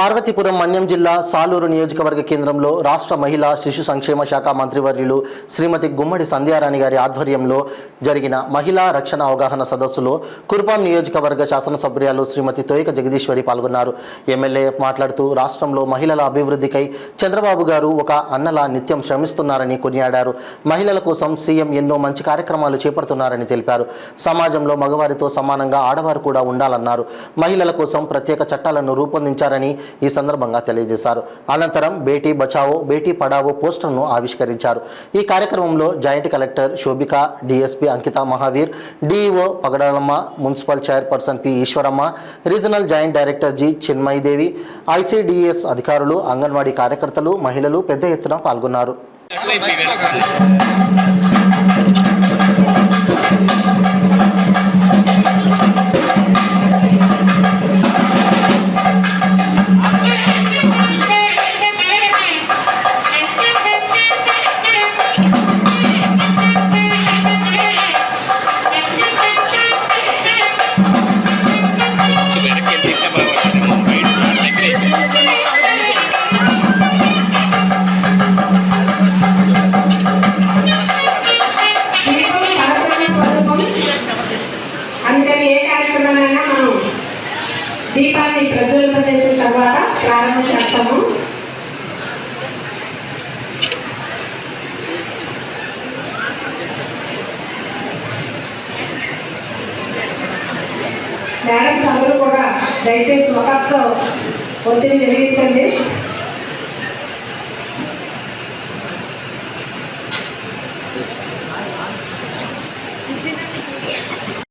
పార్వతీపురం మన్యం జిల్లా సాలూరు నియోజకవర్గ కేంద్రంలో రాష్ట్ర మహిళా శిశు సంక్షేమ శాఖ మంత్రివర్యులు శ్రీమతి గుమ్మడి సంధ్యారాణి గారి ఆధ్వర్యంలో జరిగిన మహిళా రక్షణ అవగాహన సదస్సులో కురుపాం నియోజకవర్గ శాసనసభ్యురాలు శ్రీమతి తోయిక జగదీశ్వరి పాల్గొన్నారు. ఎమ్మెల్యే మాట్లాడుతూ రాష్ట్రంలో మహిళల అభివృద్ధికై చంద్రబాబు గారు ఒక అన్నలా నిత్యం శ్రమిస్తున్నారని కొనియాడారు. మహిళల కోసం సీఎం ఎన్నో మంచి కార్యక్రమాలు చేపడుతున్నారని తెలిపారు. సమాజంలో మగవారితో సమానంగా ఆడవారు కూడా ఉండాలన్నారు. మహిళల కోసం ప్రత్యేక చట్టాలను రూపొందించారని ఈ సందర్భంగా తెలియజేశారు. అనంతరం బేటీ బచావో బేటీ పడావో పోస్టర్ను ఆవిష్కరించారు. ఈ కార్యక్రమంలో joint collector Shobhika, DSP Ankita Mahavir, DEO Pagadalamma, municipal chairperson P Eswaramma, regional joint director G Chinmayidevi, ICDS అధికారులు, అంగన్వాడీ కార్యకర్తలు, మహిళలు పెద్ద ఎత్తున పాల్గొన్నారు. అందుకని ఏ కార్యక్రమాలైనా మనం దీపాన్ని ప్రజ్వలింపజేసిన తర్వాత ప్రారంభం చేస్తాము. మేడమ్స్ అందరూ కూడా దయచేసి ఒక్కొక్క ఒత్తిడి వెలిగించండి.